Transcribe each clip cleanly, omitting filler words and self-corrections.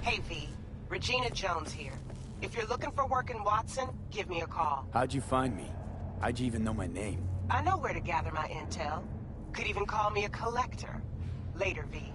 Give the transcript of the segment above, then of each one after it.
Hey, V. Regina Jones here. If you're looking for work in Watson, give me a call. How'd you find me? How'd you even know my name? I know where to gather my intel. Could even call me a collector. Later, V.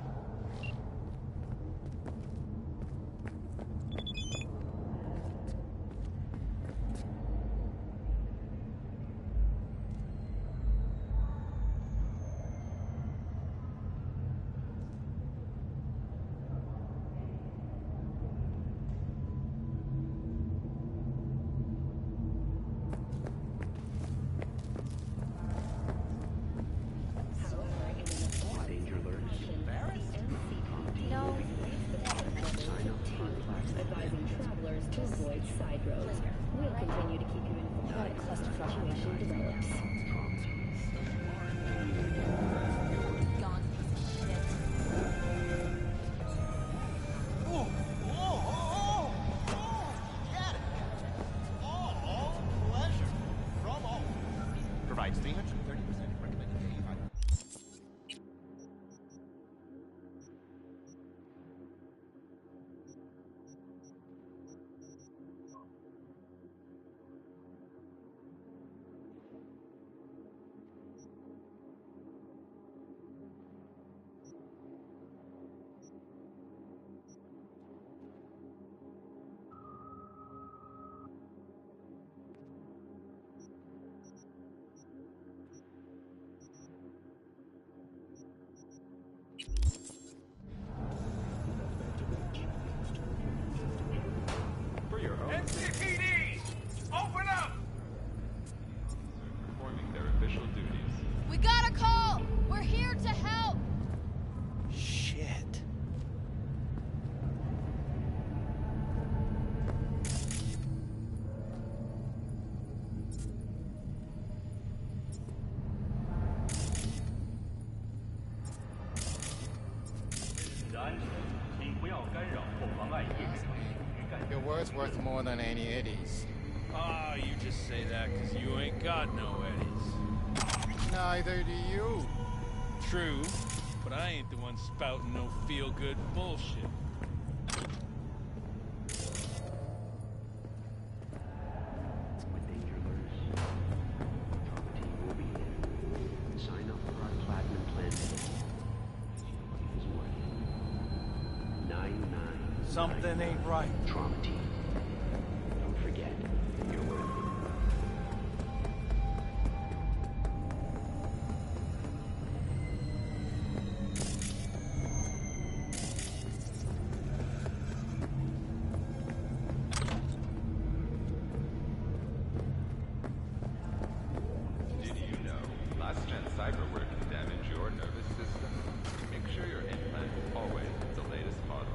NCPD! Open up! Performing their official duties. We got a call! We're here to help! Shit. Your word's worth more than any eddies. Ah, you just say that because you ain't got no eddies. Neither do you. True, but I ain't the one spouting no feel-good bullshit. Something ain't right. Trauma team. Don't forget, you're worth it. Did you know last-gen cyberware can damage your nervous system? Make sure your implant is always the latest model.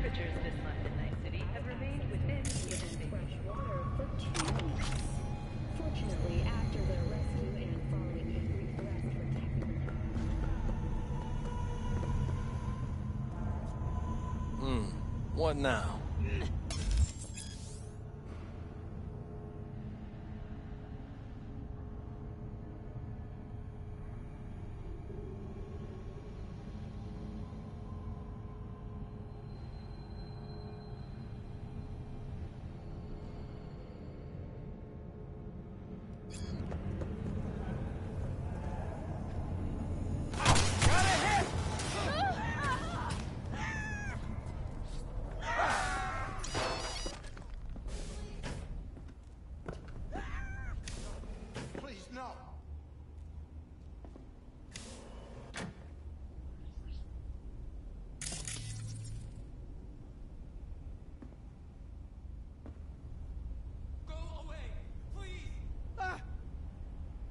temperatures this month in Night City have remained within fresh water for 2 weeks. Fortunately, after their rescue and following a brief rest for technical. What now?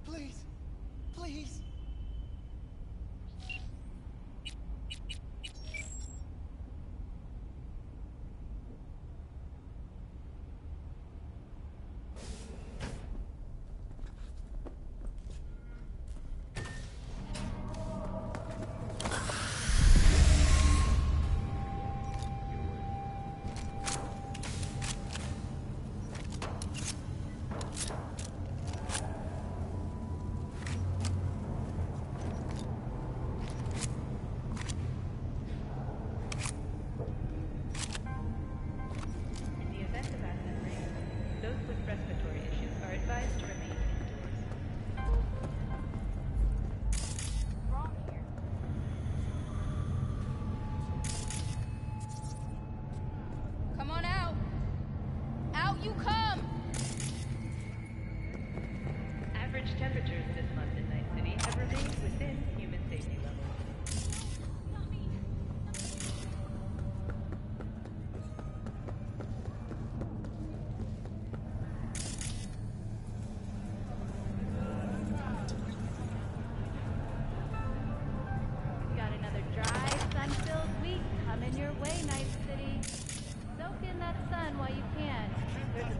Please. Temperatures this month in Night City have remained within human safety levels. Got another dry, sun-filled week coming your way, Night City. Soak in that sun while you can. There's a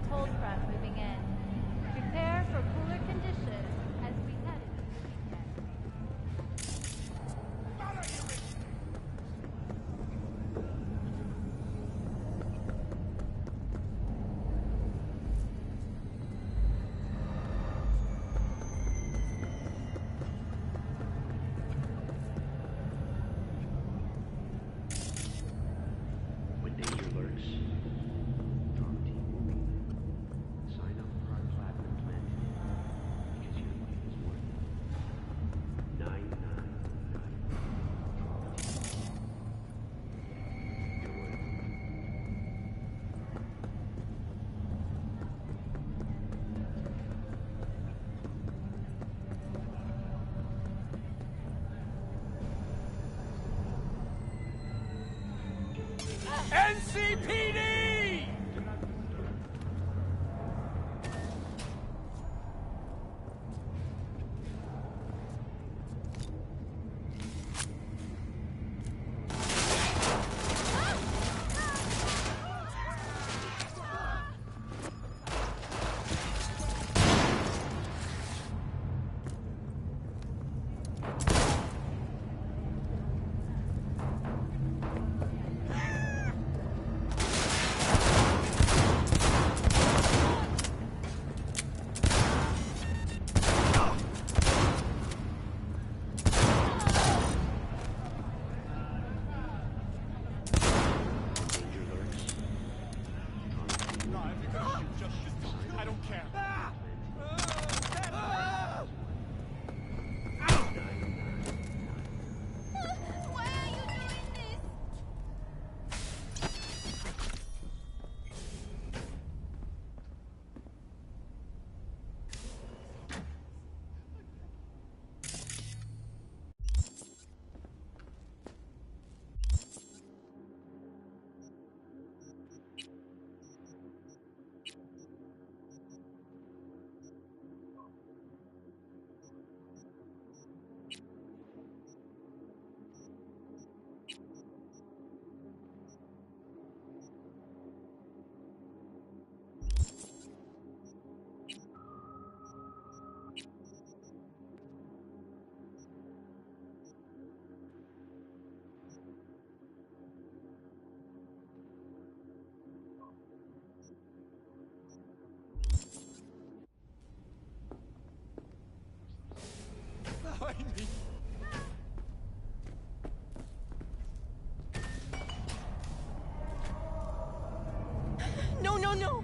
No!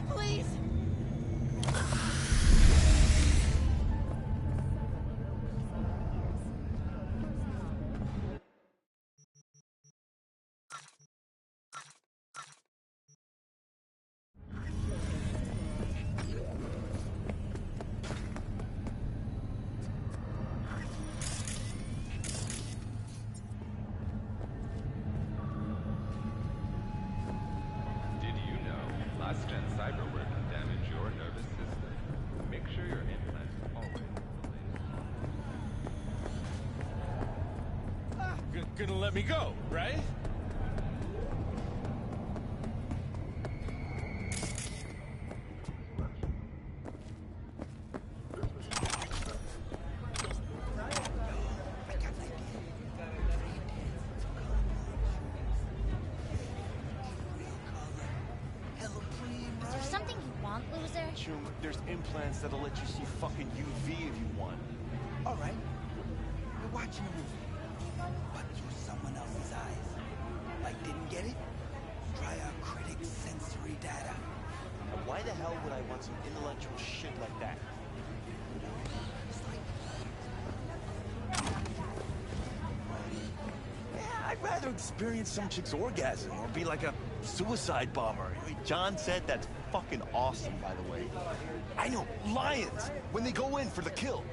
Please! Did you know last-gen cyberware can damage your nervous system? Make sure your implants always the latest. Gonna let me go, right? Is there something you want, loser? There's implants that'll let you see fucking UV if you want. All right. You're watching a movie, but through someone else's eyes. Like, didn't get it? Try our critic's sensory data. And why the hell would I want some intellectual shit like that? Yeah, I'd rather experience some chick's orgasm or be like a suicide bomber. I mean, John said that's fucking awesome, by the way. I know, lions, when they go in for the kill.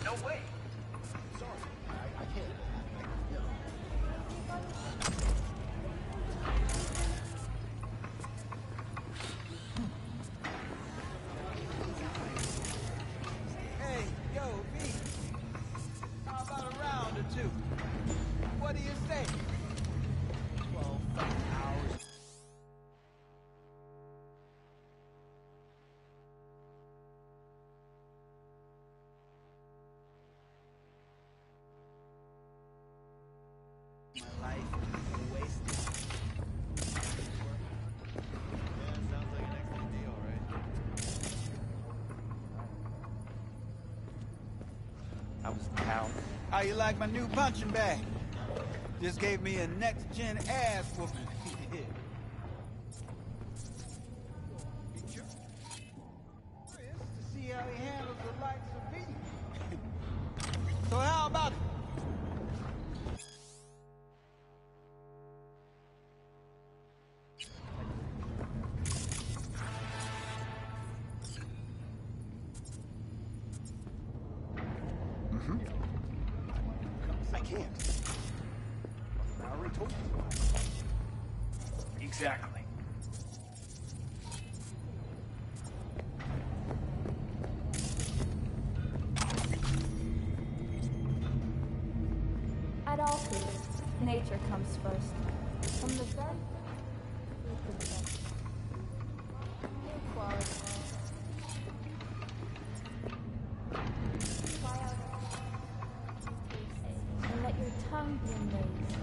No way. Sorry, I can't. Hey, yo, V. How about a round or two? What do you say? 12 fucking hours. My life is wasted. Sounds like an excellent deal, right? I was down. How you like my new punching bag? Just gave me a next-gen ass whooping. To see how he handles the likes of me. So how about it? I can't. I already told you. Exactly. At all cases, nature comes first. From the very quality. Try out and let your tongue be amazed.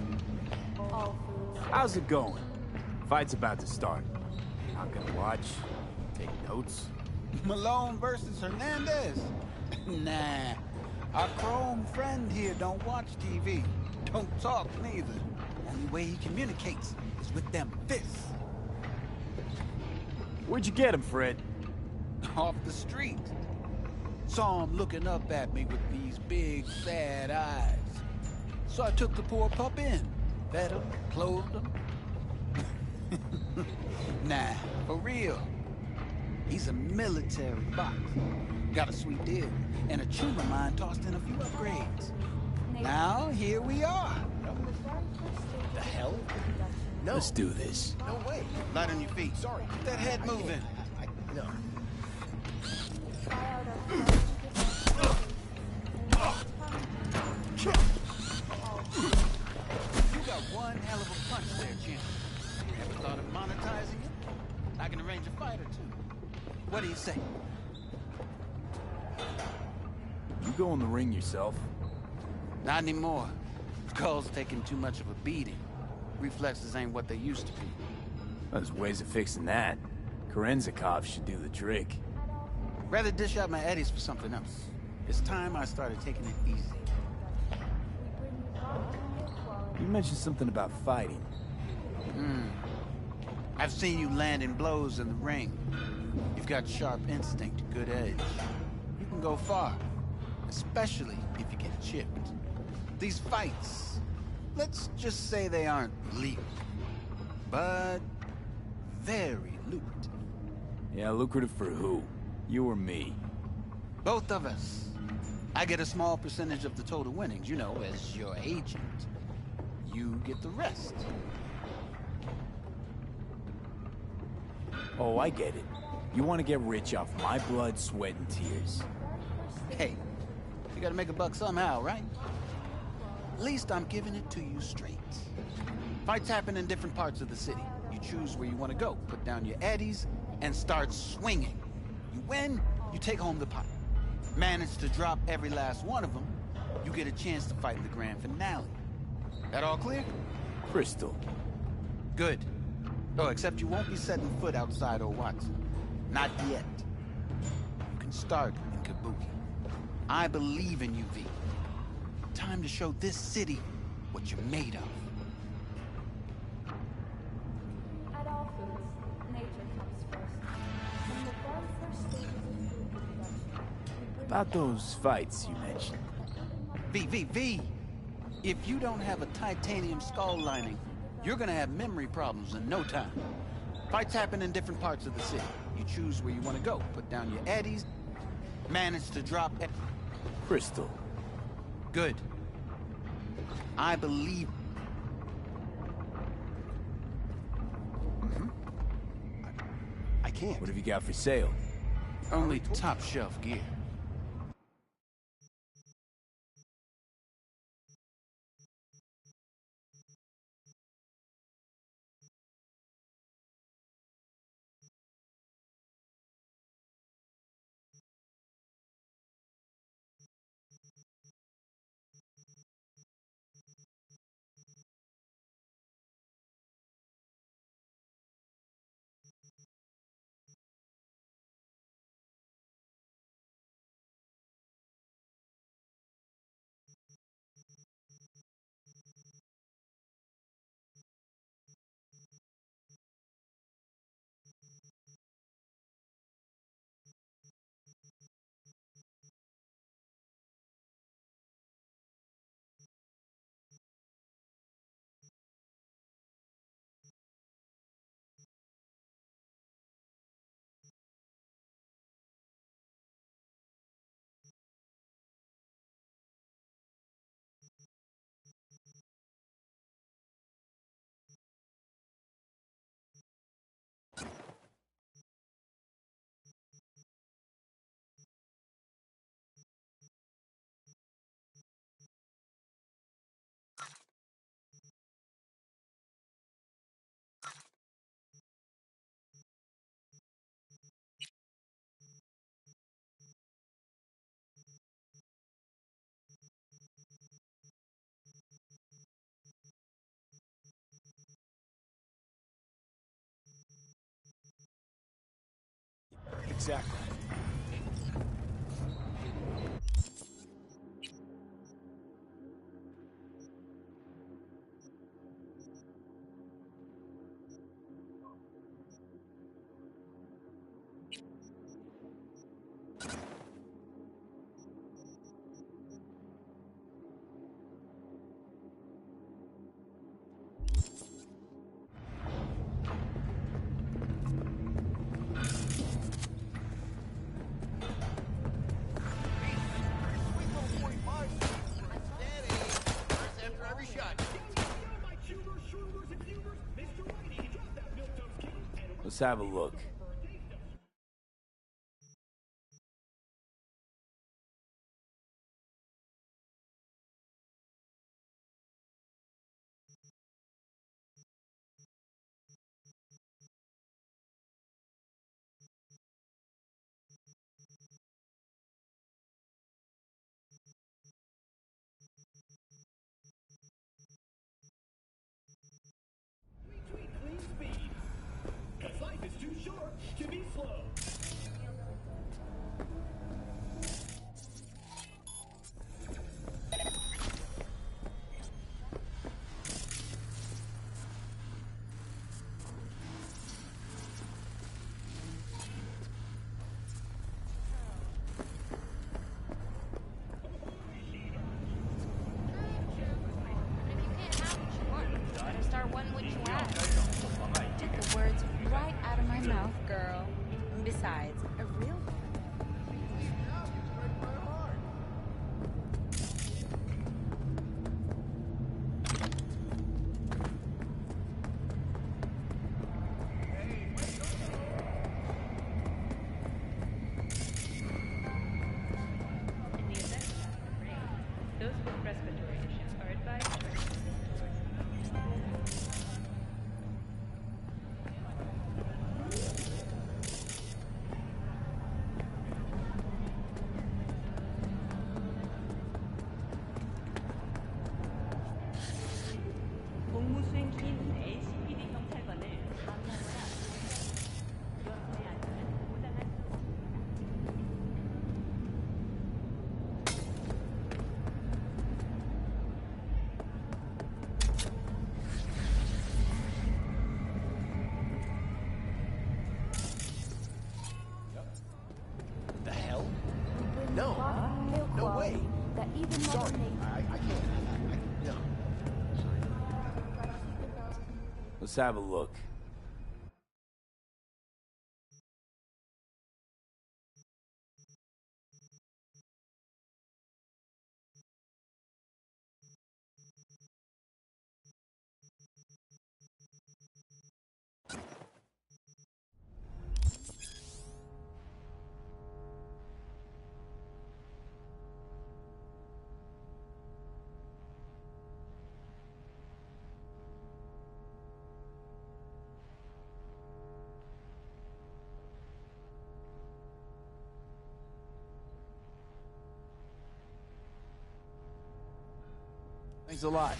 All food. How's it going? Fight's about to start. Not gonna watch. Take notes. Malone versus Hernandez? Nah. Our chrome friend here don't watch TV. Don't talk neither. Only way he communicates is with them fists. Where'd you get him, Fred? Off the street. Saw him looking up at me with these big, sad eyes. So I took the poor pup in. Fed him, clothed him. Nah, for real. He's a military box. Got a sweet deal, and a tumor mine tossed in a few upgrades. Now, here we are. The hell? No. Let's do this. No way. Light on your feet. Sorry. Get that head moving. No. Try out our You got one hell of a punch there, champ. Ever thought of monetizing it? I can arrange a fight or two. What do you say? You go in the ring yourself? Not anymore. Skull's taking too much of a beating. Reflexes ain't what they used to be. There's ways of fixing that. Kerenzikov should do the trick. Rather dish out my eddies for something else. It's time I started taking it easy. You mentioned something about fighting. I've seen you landing blows in the ring. You've got sharp instinct, good edge. You can go far, especially if you get chipped. These fights, let's just say they aren't lethal, but very lucrative. Yeah, lucrative for who? You or me? Both of us. I get a small percentage of the total winnings, you know, as your agent. You get the rest. Oh, I get it. You want to get rich off my blood, sweat, and tears. Hey, you gotta make a buck somehow, right? At least I'm giving it to you straight. Fights happen in different parts of the city. You choose where you want to go, put down your eddies, and start swinging. You win, you take home the pot. Manage to drop every last one of them, you get a chance to fight in the grand finale. That all clear? Crystal. Good. Oh, except you won't be setting foot outside old Watson. Not yet. You can start in Kabuki. I believe in you, V. Time to show this city what you're made of. At all foods, nature comes first. From the very first stages of food production, we bring About those fights you mentioned. V. If you don't have a titanium skull lining, you're gonna have memory problems in no time. Fights happen in different parts of the city. You choose where you want to go, put down your eddies, manage to drop... Crystal. Good. I believe... I can't. What have you got for sale? Only top shelf gear. Exactly. Let's have a look. Clean speed. 'Cause life is too short Those with respiratory issues are advised to exit the doors. 공무 수행 중인 LCPD 경찰관을 감형하거나 그렇지 않으면 부당한 The hell? When No. you got No milk way. That even Sorry. Mother Nature I can't. No. Let's have a look. Thanks a lot.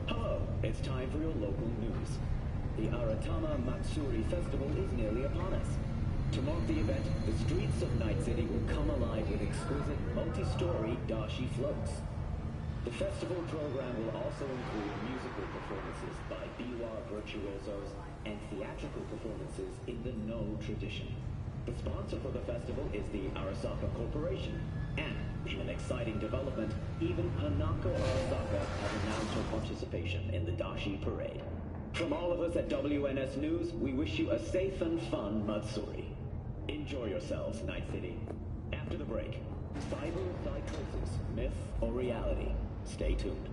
Hello, it's time for your local news. The Aratama Matsuri Festival is nearly upon us. To mark the event, the streets of Night City will come alive with exquisite multi-story dashi floats. The festival program will also include musical performances by biwa virtuosos and theatrical performances in the No tradition. The sponsor for the festival is the Arasaka Corporation, and in an exciting development, even Hanako Arasaka has announced her participation in the Dashi Parade. From all of us at WNS News, we wish you a safe and fun Matsuri. Enjoy yourselves, Night City. After the break, cyberpsychosis, myth or reality? Stay tuned.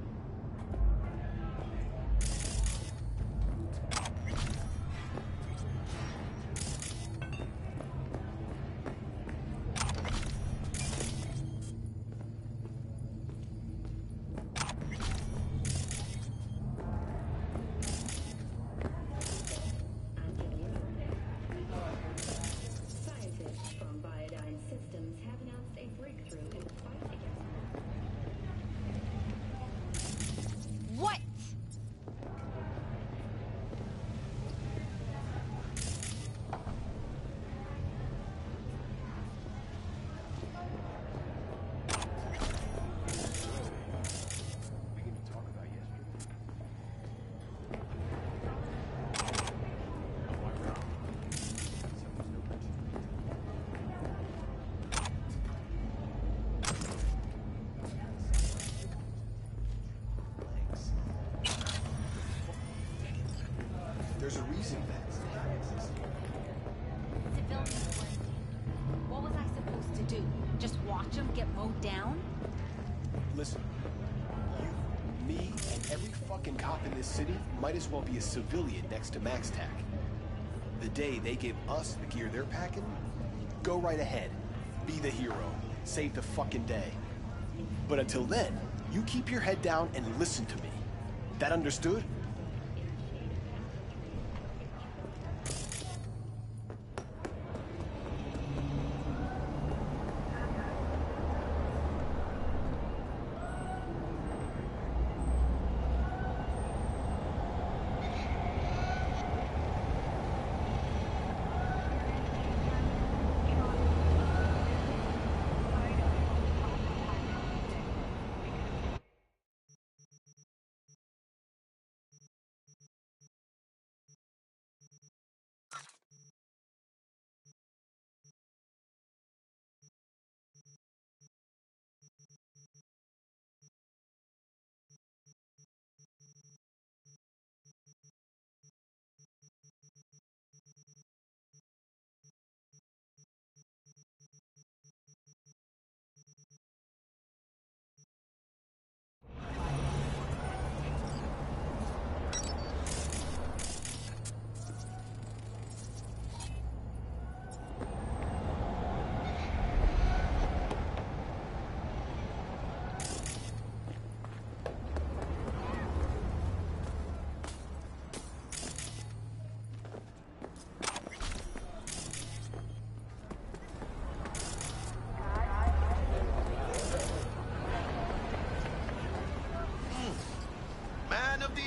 Scientists from Biodyne Systems have announced a breakthrough in the fight against What? There's a reason that's Civilians quarantined. What was I supposed to do? Just watch them get mowed down? Listen, you, me, and every fucking cop in this city might as well be a civilian next to MaxTac. The day they give us the gear they're packing, go right ahead. Be the hero. Save the fucking day. But until then, you keep your head down and listen to me. That understood?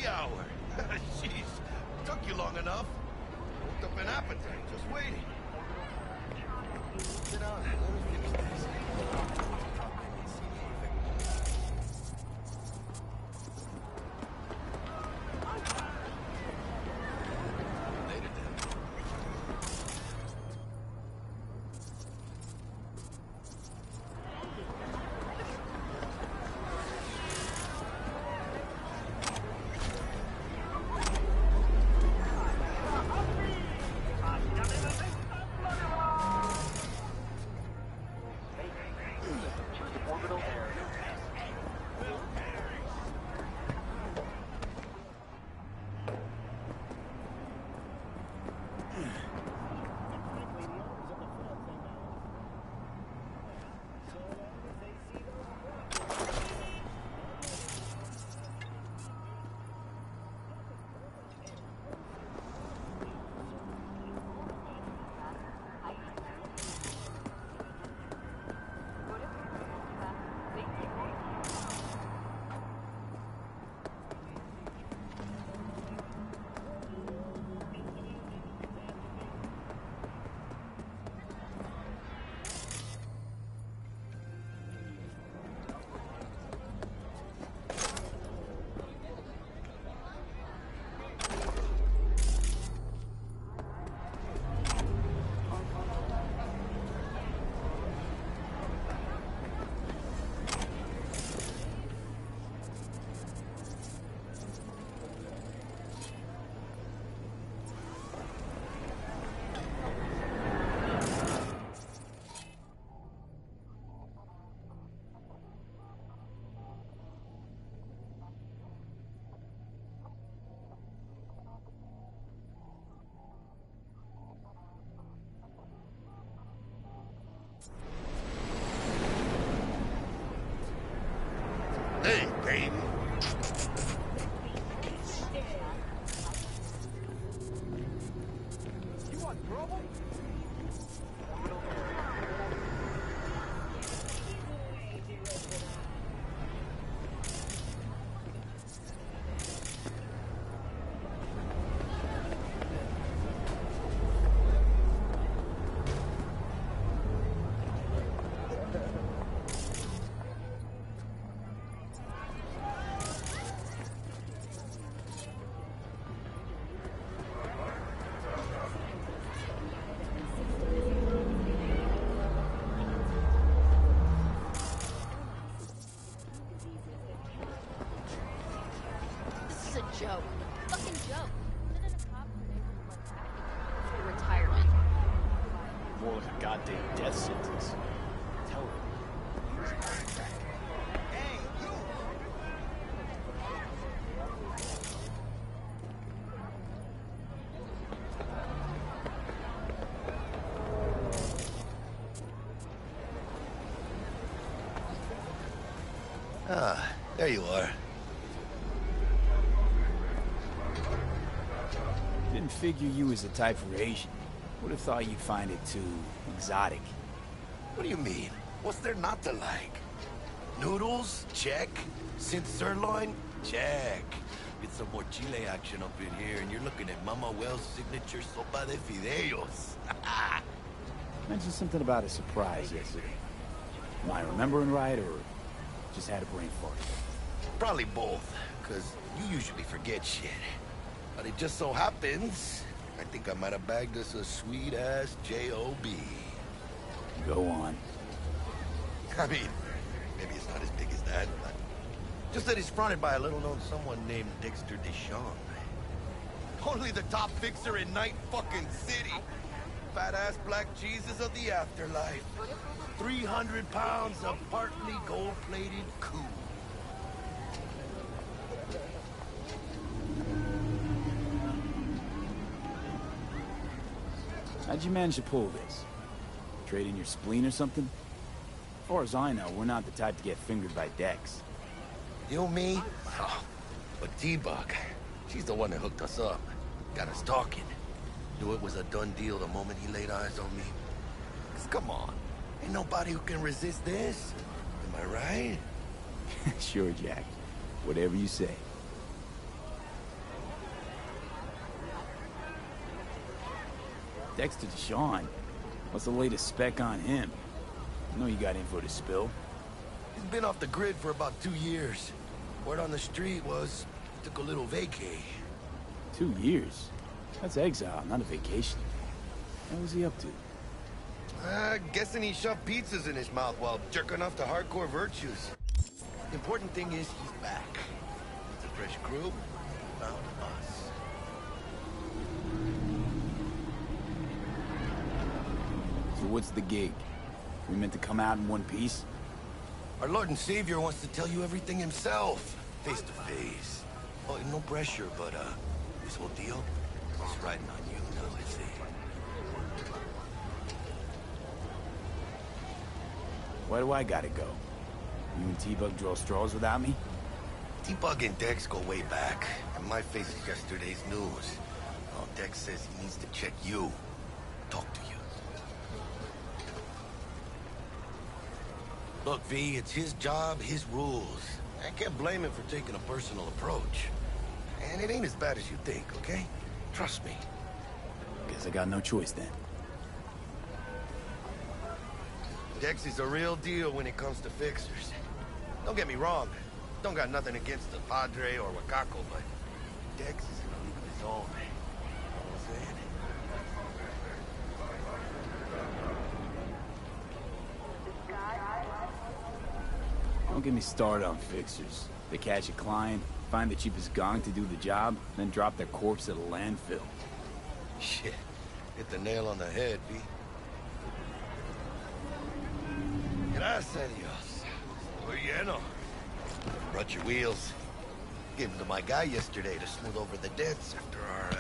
hour. Jeez, took you long enough. Worked up an appetite, just waiting. Sit down, let me finish this. Hey, baby. You want trouble? Joke. Fucking joke. Sit in a cop for retirement. More like a goddamn death sentence. Tell her. Hey, you! Ah, there you are. Didn't figure you was the type for Asian. Would have thought you'd find it too exotic. What do you mean? What's there not to like? Noodles? Check. Synth sirloin? Check. Get some more chile action up in here, and you're looking at Mama Wells' signature sopa de fideos. Mentioned something about a surprise yesterday. Am I remembering right, or just had a brain fart? Probably both, because you usually forget shit. But it just so happens, I think I might have bagged us a sweet-ass J.O.B. Go on. I mean, maybe it's not as big as that, but just that it's fronted by a little-known someone named Dexter Deshawn. Only the top fixer in Night fucking City. Fat-ass black Jesus of the afterlife. 300 pounds of partly gold-plated cool. How'd you manage to pull this? Trade in your spleen or something? As far as I know, we're not the type to get fingered by Dex. You, me? Oh, but T-Bug, she's the one that hooked us up. Got us talking. Knew it was a done deal the moment he laid eyes on me. 'Cause come on, ain't nobody who can resist this. Am I right? Sure, Jack. Whatever you say. Dexter DeShawn? What's the latest spec on him? I know you got info to spill. He's been off the grid for about 2 years. Word on the street was he took a little vacay. 2 years? That's exile, not a vacation. What was he up to? Guessing he shoved pizzas in his mouth while jerking off to hardcore virtues. The important thing is he's back. With a fresh crew, found us. So what's the gig? We meant to come out in one piece? Our Lord and Savior wants to tell you everything himself, face to face. Oh, no pressure, but this whole deal is riding on you now, I see. Why do I gotta go? You and T-Bug draw straws without me? T-Bug and Dex go way back, and my face is yesterday's news. Oh, Dex says he needs to check you, talk to you. Look, V, it's his job, his rules. I can't blame him for taking a personal approach. And it ain't as bad as you think, okay? Trust me. Guess I got no choice then. Dex is a real deal when it comes to fixers. Don't get me wrong. Don't got nothing against the Padre or Wakako, but Dex is in a league of his own. You know what I'm saying? Don't get me started on fixers. They catch a client, find the cheapest gong to do the job, then drop their corpse at a landfill. Shit. Hit the nail on the head, V. Gracias a Dios. Muy lleno. Brought your wheels. Gave them to my guy yesterday to smooth over the dents after our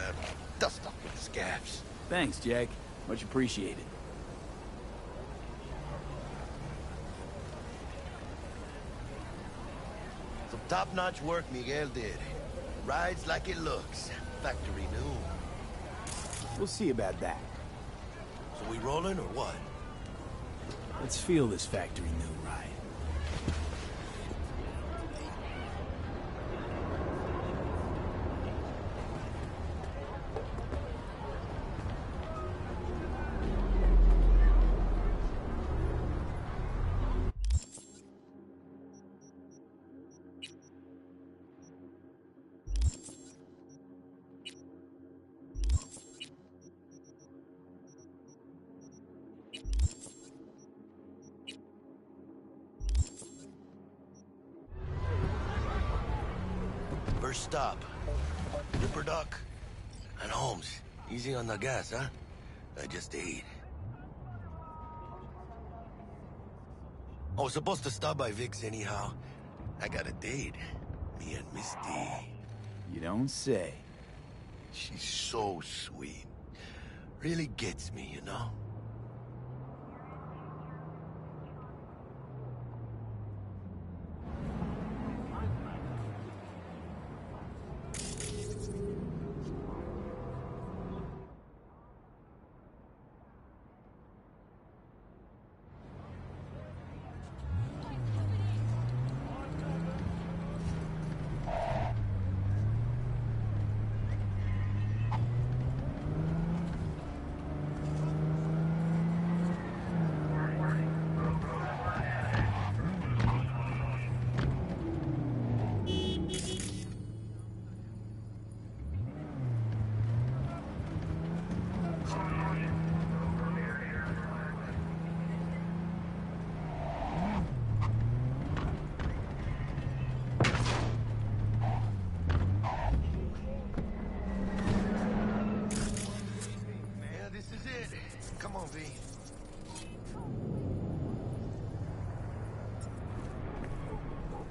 dust-up with the scabs. Thanks, Jack. Much appreciated. Some top-notch work Miguel did. Rides like it looks. Factory new. We'll see about that. So we rolling or what? Let's feel this factory new ride. First stop. RipperDoc and Holmes. Easy on the gas, huh? I just ate. I was supposed to stop by Vic's anyhow. I got a date. Me and Misty. You don't say. She's so sweet. Really gets me, you know?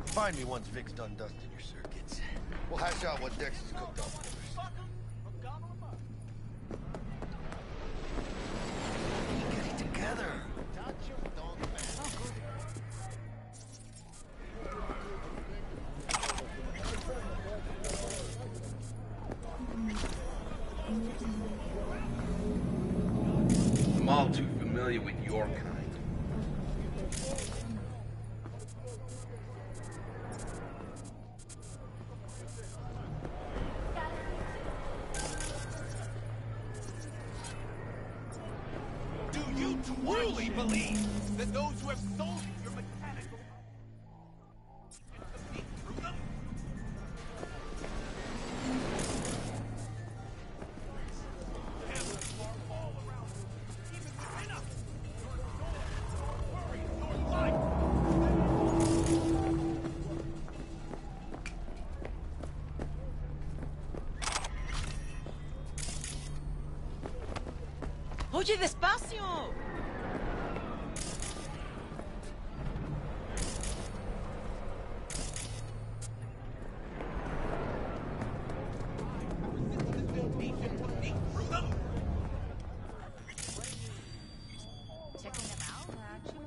Find me once Vic's done dusting your circuits. We'll hash out what Dex has cooked up first. Get it together. I'm all too familiar with your kind. believe that those who have sold you your mechanical... through them? Cameras are all around us, even within us. Your worry, your life. Oye, despacio.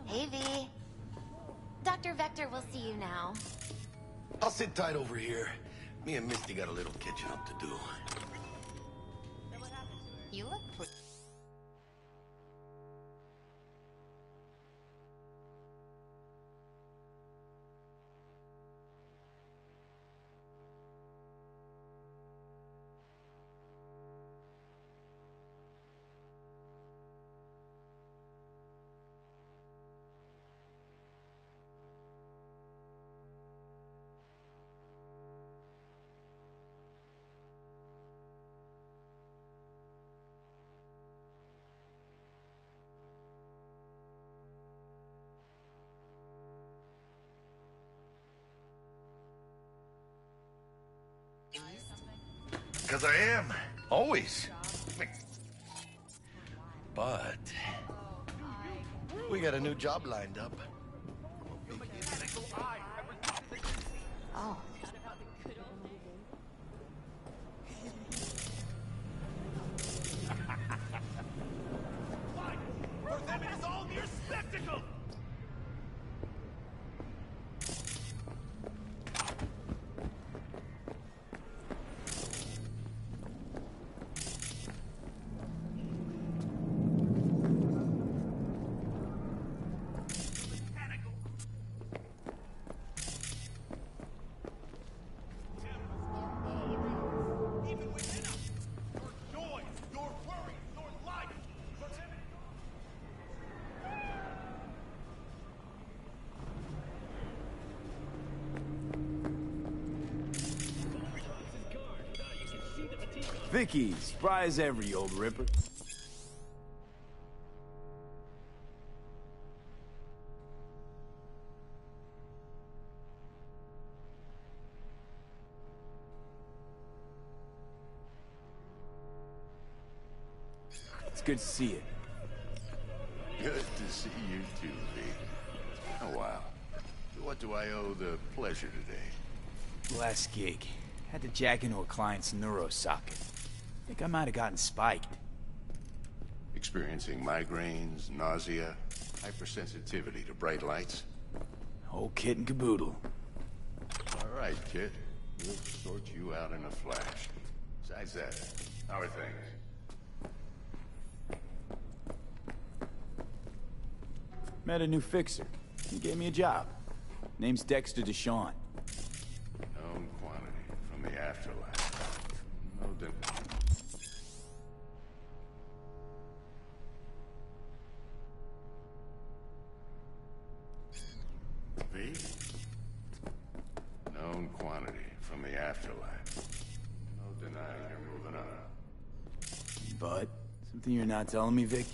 Hey, V. Dr. Vector will see you now. I'll sit tight over here. Me and Misty got a little catching up to do. You look pretty. Because I am. Always. But... we got a new job lined up. Oh. For them it is all mere spectacle! Vicky, spry as ever, you old Ripper. It's good to see you. Good to see you too, V. Oh, wow. What do I owe the pleasure today? Last gig. Had to jack into a client's neuro socket. Think I might have gotten spiked. Experiencing migraines, nausea, hypersensitivity to bright lights? Whole kit and caboodle. All right, kid. We'll sort you out in a flash. Besides that, how are things? Met a new fixer. He gave me a job. Name's Dexter Deshawn. Known quantity from the afterlife. No doubt. V? Known quantity from the afterlife. No denying you're moving on. But, something you're not telling me, Vic?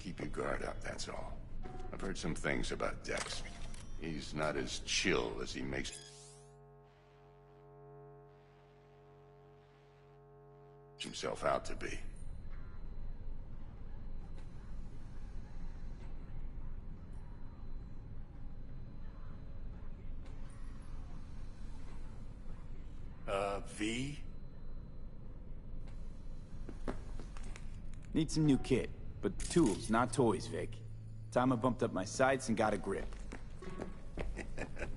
Keep your guard up, that's all. I've heard some things about Dex. He's not as chill as he makes... himself out to be. V? Need some new kit, but tools, not toys, Vic. Time I bumped up my sights and got a grip.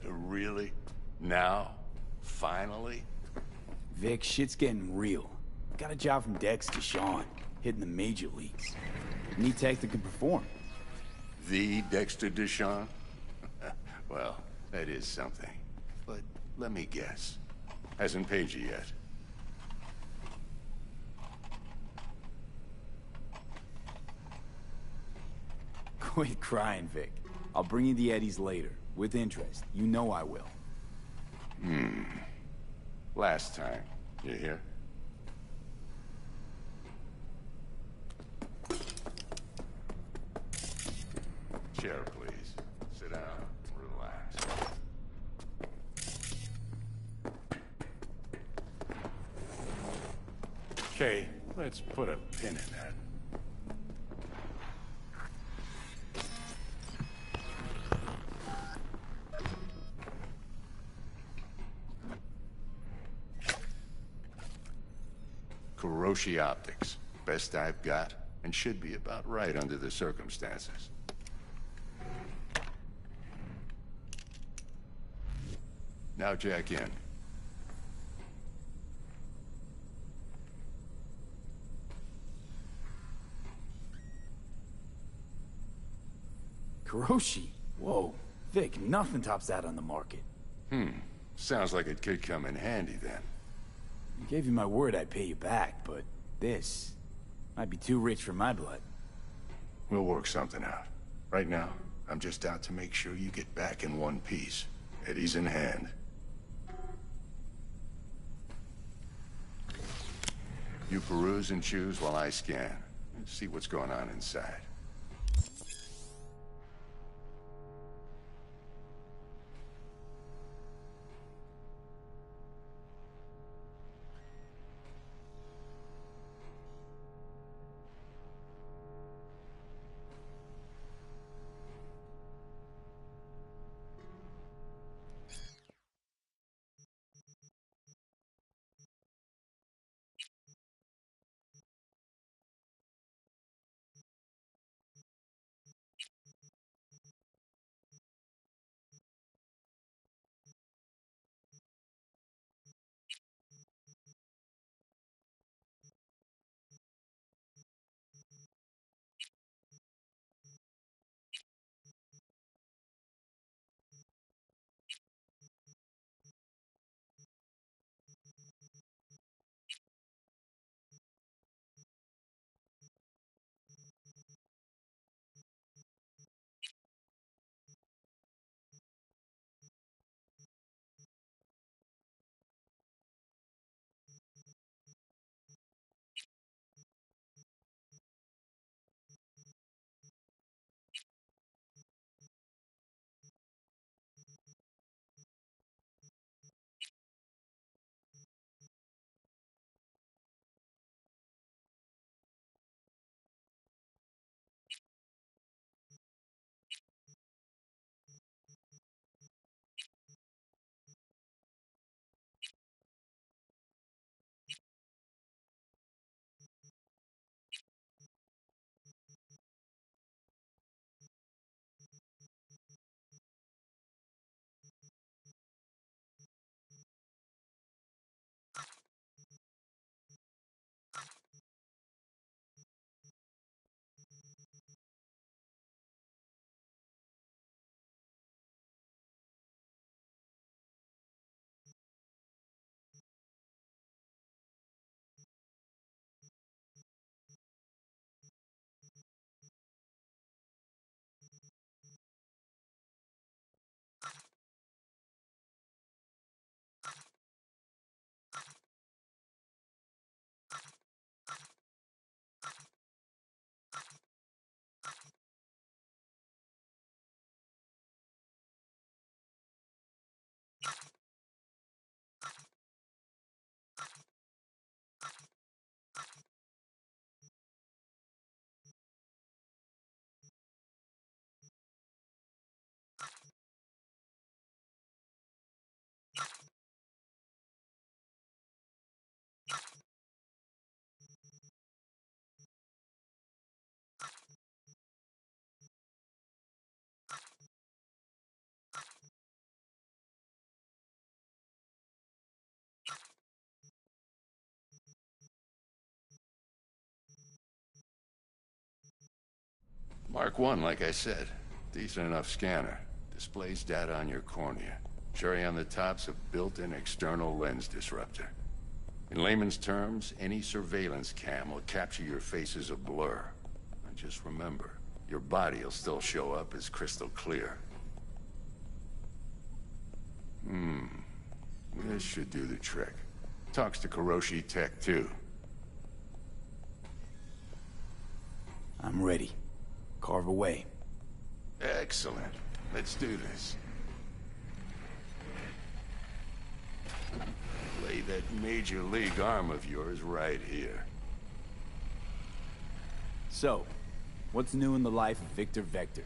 Really? Now? Finally? Vic, shit's getting real. Got a job from Dex Deshawn, hitting the major leagues. Need tech that can perform. The Dexter Deshawn? Well, that is something. But let me guess. Hasn't paid you yet. Quit crying, Vic. I'll bring you the eddies later, with interest. You know I will. Last time. You hear? Chair, please. Sit down. Relax. Okay, let's put a pin in that. Kuroshi Optics. Best I've got, and should be about right under the circumstances. Now jack in. Kuroshi? Whoa. Vic, nothing tops that on the market. Sounds like it could come in handy then. I gave you my word I'd pay you back, but this might be too rich for my blood. We'll work something out. Right now, I'm just out to make sure you get back in one piece. Eddie's in hand. You peruse and choose while I scan. See what's going on inside. Mark 1, like I said. Decent enough scanner. Displays data on your cornea. Cherry on the top's a built-in external lens disruptor. In layman's terms, any surveillance cam will capture your face as a blur. And just remember, your body will still show up as crystal clear. This should do the trick. Talks to Kiroshi Tech, too. I'm ready. Carve away. Excellent. Let's do this. Lay that major league arm of yours right here. So, what's new in the life of Victor Vector?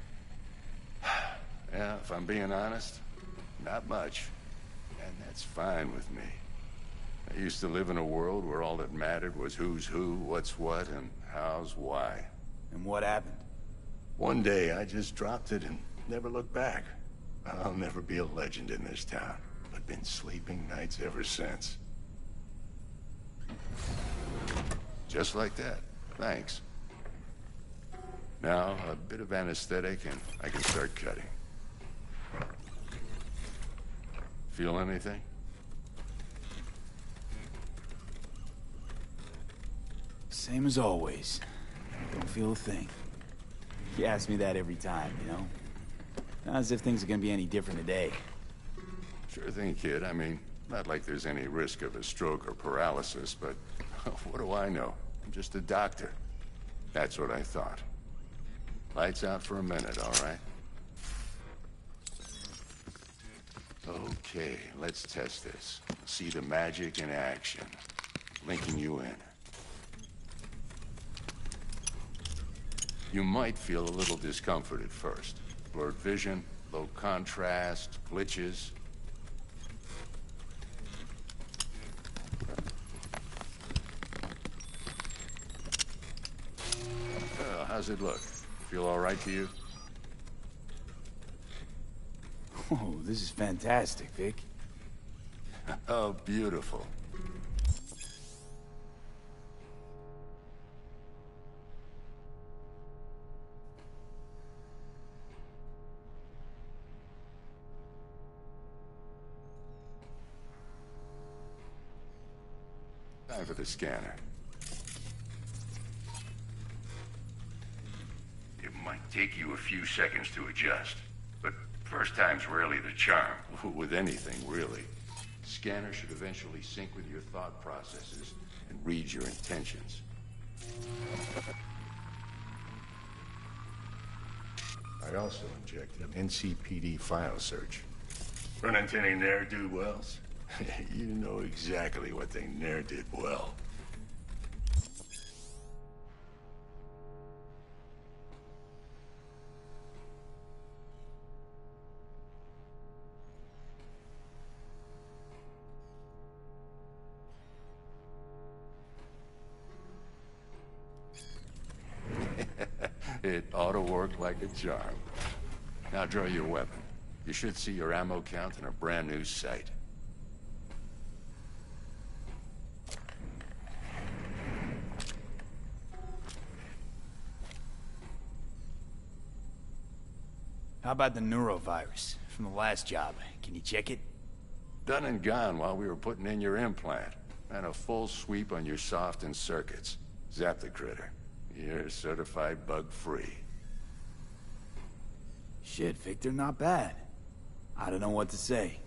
Yeah, if I'm being honest, not much. And that's fine with me. I used to live in a world where all that mattered was who's who, what's what, and how's why. And what happened? One day, I just dropped it and never looked back. I'll never be a legend in this town, but been sleeping nights ever since. Just like that. Thanks. Now, a bit of anesthetic and I can start cutting. Feel anything? Same as always. Don't feel a thing. You ask me that every time, you know? Not as if things are gonna be any different today. Sure thing, kid. I mean, not like there's any risk of a stroke or paralysis, but what do I know? I'm just a doctor. That's what I thought. Lights out for a minute, all right? Okay, let's test this. See the magic in action. Linking you in. You might feel a little discomfort at first. Blurred vision, low contrast, glitches. How's it look? Feel all right to you? Oh, this is fantastic, Vic. Oh, beautiful. Time for the scanner. It might take you a few seconds to adjust, but first time's rarely the charm. With anything, really. Scanner should eventually sync with your thought processes and read your intentions. I also injected an NCPD file search. Run into any ne'er-do-wells? You know exactly what they ne'er did well. It ought to work like a charm. Now draw your weapon. You should see your ammo count in a brand new sight. How about the neurovirus from the last job? Can you check it? Done and gone while we were putting in your implant. And a full sweep on your soft and circuits. Zap the critter. You're certified bug-free. Shit, Victor, not bad. I don't know what to say.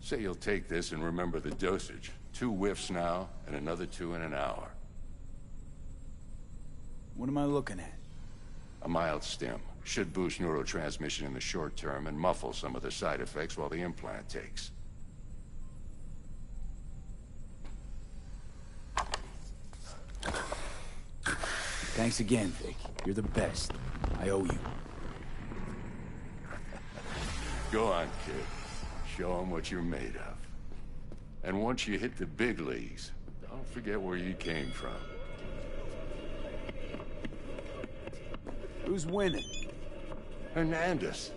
Say you'll take this and remember the dosage. 2 whiffs now, and another 2 in an hour. What am I looking at? A mild stim. Should boost neurotransmission in the short term and muffle some of the side effects while the implant takes. Thanks again, Vic. You're the best. I owe you. Go on, kid. Show them what you're made of. And once you hit the big leagues, don't forget where you came from. Who's winning? Hernandez.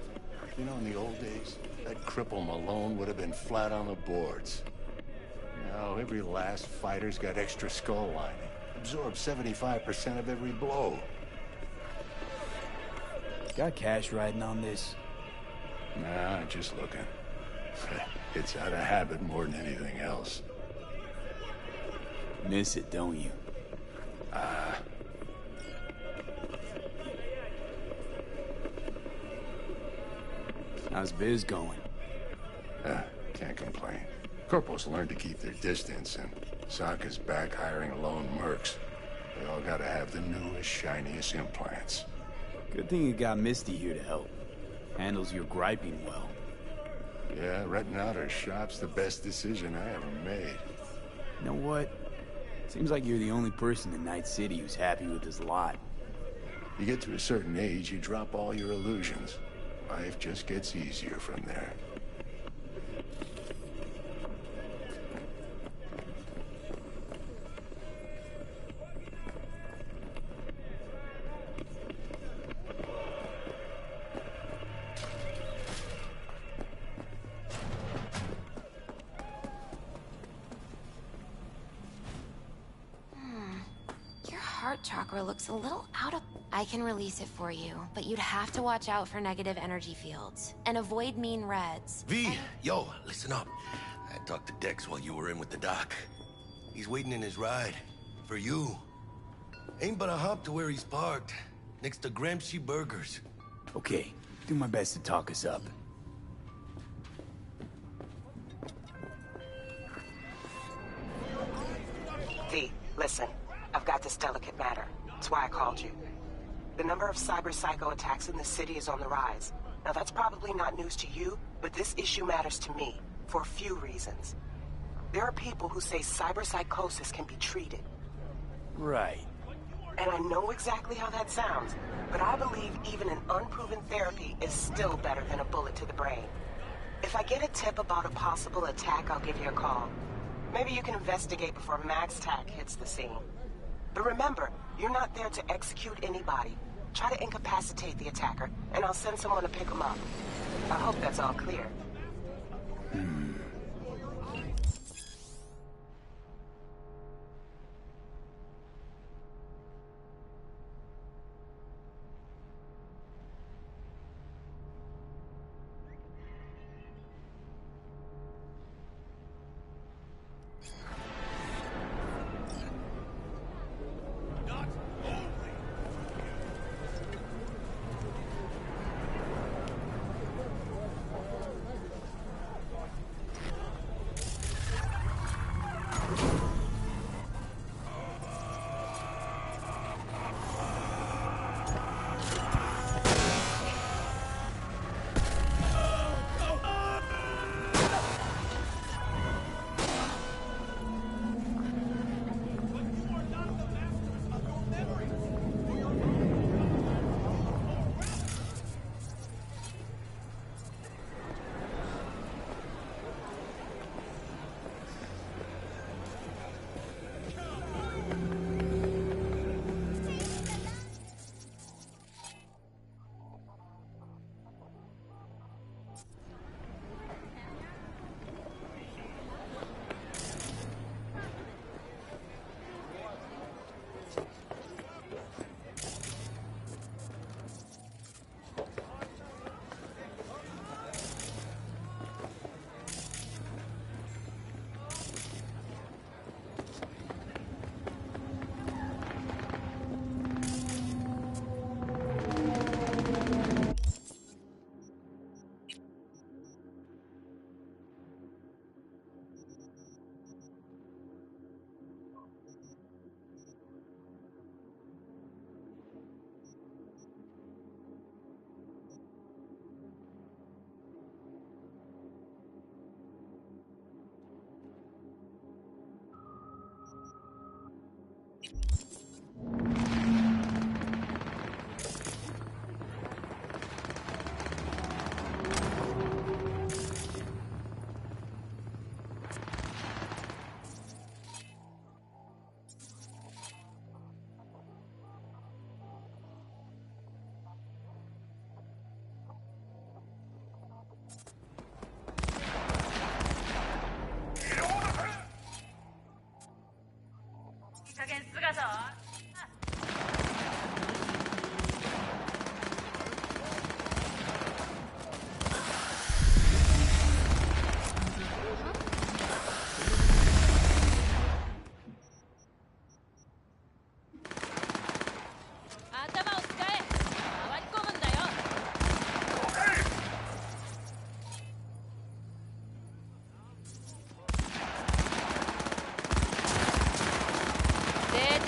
You know, in the old days, that cripple Malone would have been flat on the boards. Now, every last fighter's got extra skull lining. Absorbs 75% of every blow. Got cash riding on this? Nah, just looking. It's out of habit more than anything else. Miss it, don't you? How's biz going? Can't complain. Corporals learn to keep their distance, and Sokka's back hiring lone mercs. They all gotta have the newest, shiniest implants. Good thing you got Misty here to help. Handles your griping well. Yeah, renting out her shop's the best decision I ever made. You know what? Seems like you're the only person in Night City who's happy with this lot. You get to a certain age, you drop all your illusions. Life just gets easier from there. Heart chakra looks a little out of... I can release it for you, but you'd have to watch out for negative energy fields and avoid mean reds. V, yo, listen up. I talked to Dex while you were in with the doc. He's waiting in his ride. For you. Ain't but a hop to where he's parked. Next to Gramsci Burgers. Okay, do my best to talk us up. V, listen. I've got this delicate matter. That's why I called you. The number of cyber-psycho attacks in the city is on the rise. Now that's probably not news to you, but this issue matters to me, for a few reasons. There are people who say cyberpsychosis can be treated. Right. And I know exactly how that sounds, but I believe even an unproven therapy is still better than a bullet to the brain. If I get a tip about a possible attack, I'll give you a call. Maybe you can investigate before MaxTac hits the scene. But remember, you're not there to execute anybody. Try to incapacitate the attacker, and I'll send someone to pick him up. I hope that's all clear.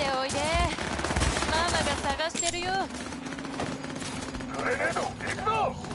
でおいで。ママが探してるよ。グレネード、行くぞ。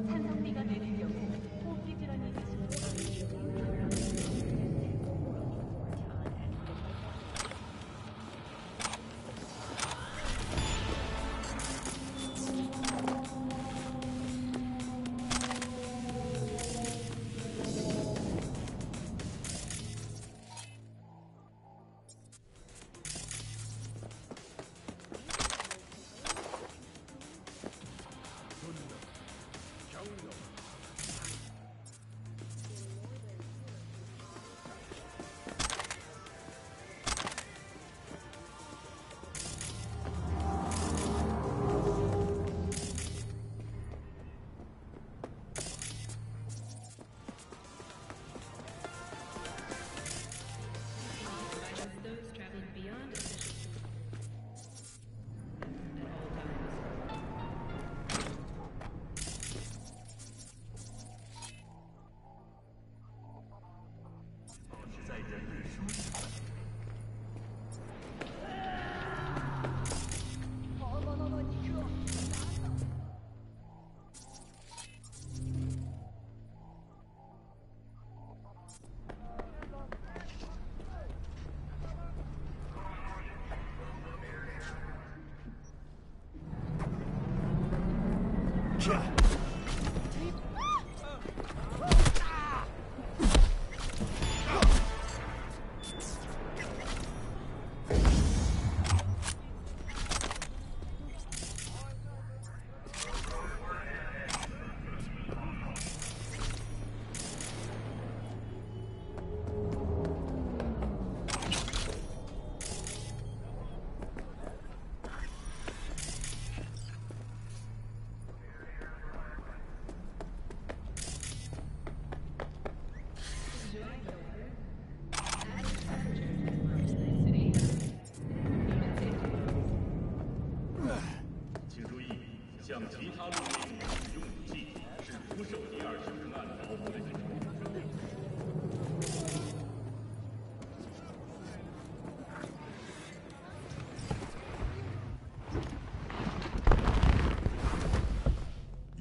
산성비가 내릴 경우 호흡기 질환이 있으신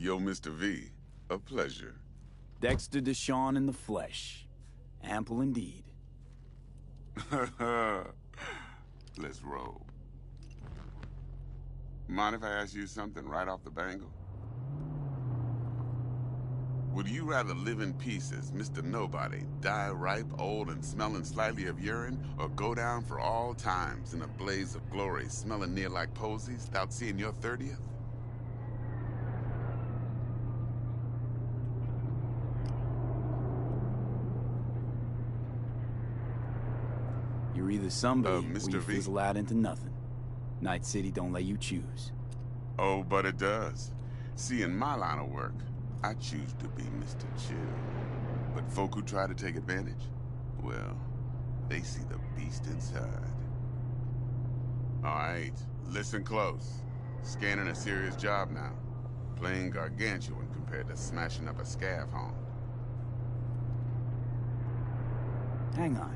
Yo, Mr. V, a pleasure. Dexter Deshawn in the flesh. Ample indeed. Let's roll. Mind if I ask you something right off the bangle? Would you rather live in pieces, Mr. Nobody, die ripe, old, and smelling slightly of urine, or go down for all times in a blaze of glory, smelling near like posies, without seeing your 30th? You're either somebody or Mr. you V? fizzle out into nothing. Night City don't let you choose. Oh, but it does. See, in my line of work, I choose to be Mr. Chill. But folk who try to take advantage, well, they see the beast inside. All right, listen close. Scanning a serious job now. Playing gargantuan compared to smashing up a scav home. Hang on.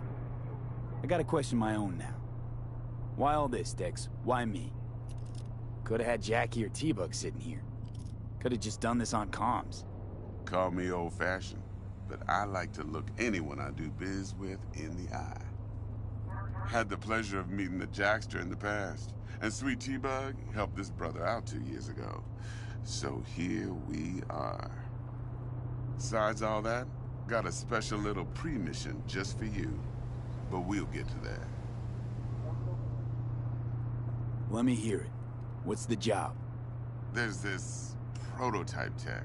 I got a question my own now. Why all this, Dex? Why me? Could've had Jackie or T-Bug sitting here. Could have just done this on comms. Call me old-fashioned, but I like to look anyone I do biz with in the eye. Had the pleasure of meeting the Jackster in the past, and Sweet T-Bug helped this brother out 2 years ago. So here we are. Besides all that, got a special little pre-mission just for you. But we'll get to that. Let me hear it. What's the job? There's this prototype tech.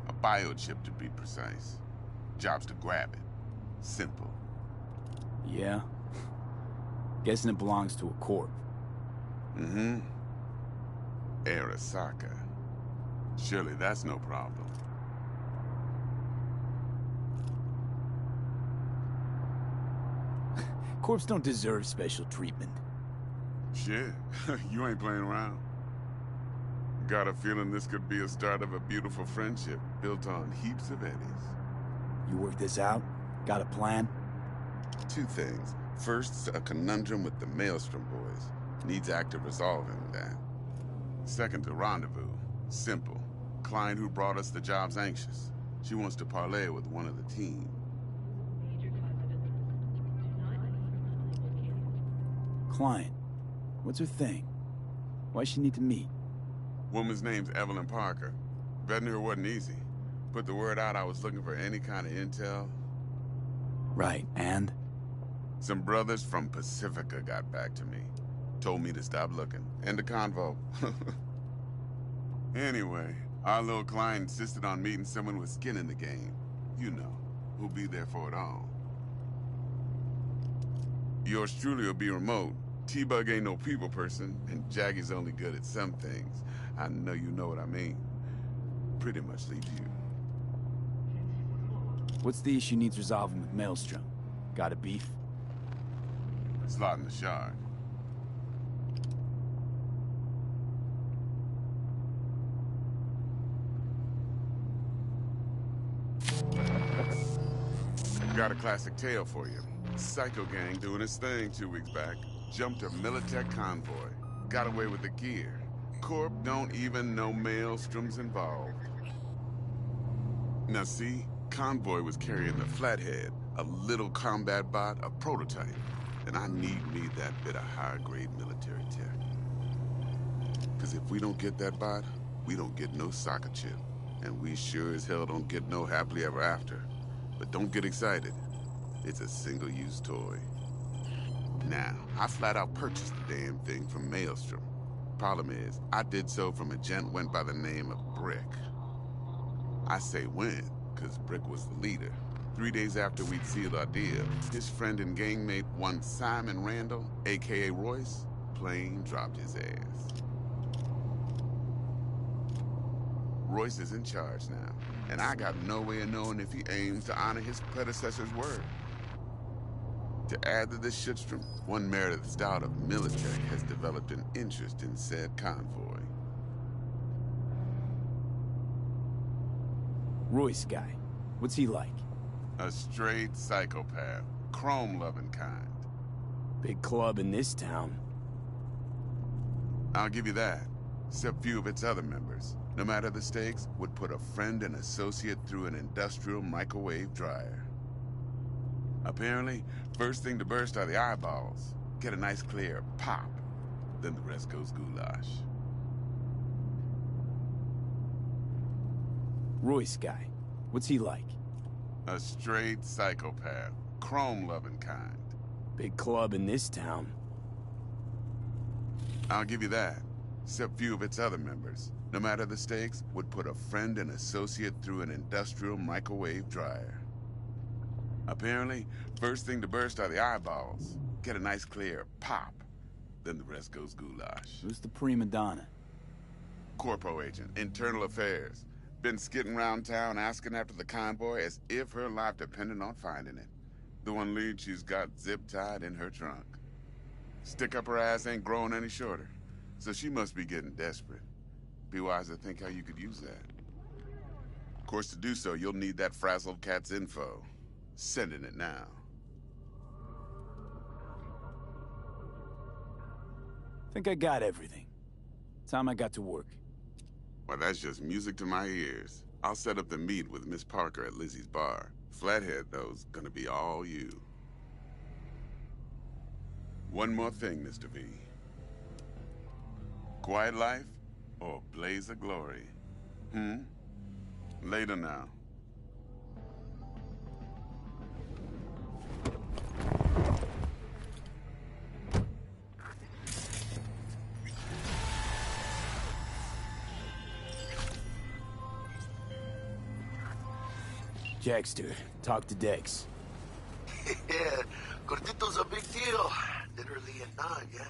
A biochip to be precise. Job's to grab it. Simple. Yeah? Guessing it belongs to a corp. Mm-hmm. Arasaka. Surely that's no problem. Corps don't deserve special treatment. Shit, you ain't playing around. Got a feeling this could be a start of a beautiful friendship built on heaps of eddies. You work this out? Got a plan? 2 things. First, a conundrum with the Maelstrom boys. Needs active resolving with that. Second, a rendezvous. Simple. Client who brought us the job's anxious. She wants to parlay with one of the team. Client. What's her thing? Why's she need to meet? Woman's name's Evelyn Parker. Vetting her wasn't easy. Put the word out I was looking for any kind of intel. Right, and? Some brothers from Pacifica got back to me. Told me to stop looking. End of convo. Anyway, our little client insisted on meeting someone with skin in the game. You know, who'll be there for it all. Yours truly will be remote. T-Bug ain't no people person, and Jaggy's only good at some things. I know you know what I mean. Pretty much leaves you. What's the issue needs resolving with Maelstrom? Got a beef? Slotting the shard. Got a classic tale for you. Psycho gang doing his thing 2 weeks back. Jumped a Militech convoy. Got away with the gear. Corp don't even know Maelstrom's involved. Now see, convoy was carrying the Flathead, a little combat bot, a prototype. And I need me that bit of high-grade military tech. Cause if we don't get that bot, we don't get no soccer chip. And we sure as hell don't get no happily ever after. But don't get excited. It's a single-use toy. Now, I flat out purchased the damn thing from Maelstrom. Problem is, I did so from a gent went by the name of Brick. I say when, cause Brick was the leader. 3 days after we'd sealed our deal, his friend and gangmate, one Simon Randall, aka Royce, plain dropped his ass. Royce is in charge now, and I got no way of knowing if he aims to honor his predecessor's word. To add to this shitstrom, one Meredith Stout of Militech has developed an interest in said convoy. Royce guy. What's he like? A straight psychopath. Chrome-loving kind. Big club in this town. I'll give you that. Except few of its other members, no matter the stakes, would put a friend and associate through an industrial microwave dryer. Apparently, first thing to burst are the eyeballs. Get a nice clear pop. Then the rest goes goulash. Royce guy. What's he like? A straight psychopath. Chrome-loving kind. Big club in this town. I'll give you that. Except few of its other members, no matter the stakes, would put a friend and associate through an industrial microwave dryer. Apparently, first thing to burst are the eyeballs. Get a nice clear pop. Then the rest goes goulash. Who's the prima donna? Corpo agent, internal affairs. Been skidding around town asking after the convoy as if her life depended on finding it. The one lead she's got zip-tied in her trunk. Stick up her ass ain't growing any shorter. So she must be getting desperate. Be wise to think how you could use that. Of course, to do so, you'll need that frazzled cat's info. Sending it now. Think I got everything. Time I got to work. Well, that's just music to my ears. I'll set up the meet with Miss Parker at Lizzie's bar. Flathead, though's gonna be all you. One more thing, Mr. V. Quiet life or blaze of glory? Later now. Jackster, talk to Dex. Yeah, Gordito's a big deal. Literally and not, yeah?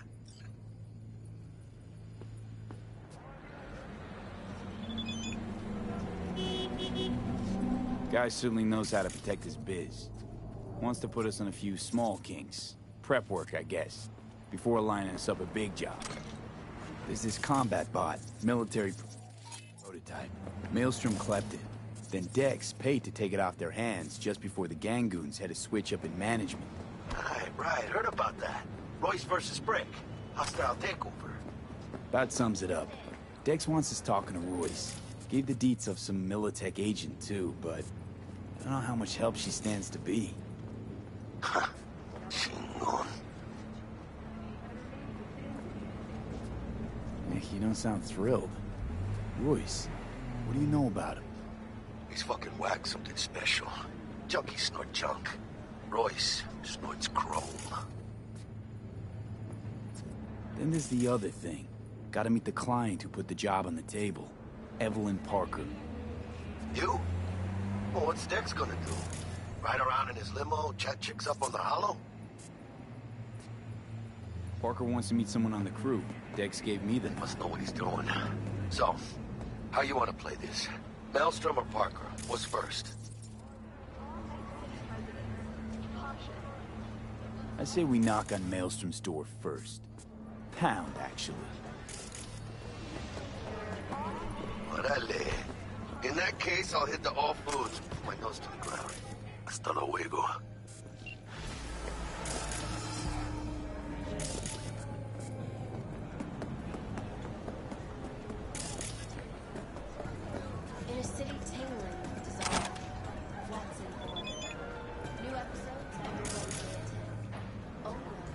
Guy certainly knows how to protect his biz. Wants to put us on a few small kinks. Prep work, I guess. Before lining us up a big job. There's this combat bot, military prototype. Maelstrom clept it. Then Dex paid to take it off their hands just before the Gangoons had a switch up in management. Right, heard about that. Royce versus Brick. Hostile takeover. About sums it up. Dex wants us talking to Royce. Gave the deets of some Militech agent too, but I don't know how much help she stands to be. Chingon. Nick, you don't sound thrilled. Royce, what do you know about him? He's fucking whack, something special. Junkies snort junk. Royce snorts chrome. Then there's the other thing. Gotta meet the client who put the job on the table. Evelyn Parker. You? Well, what's Dex gonna do? Ride around in his limo, chat chicks up on the hollow? Parker wants to meet someone on the crew. Dex gave me the... Must know what he's doing. So, how you want to play this? Maelstrom or Parker? What's first? I say we knock on Maelstrom's door first. Pound, actually. Orale. In that case, I'll hit the all foods and put my nose to the ground. Hasta luego. In a city tingling with desire, what's in order? New episodes every Wednesday at 10. Only on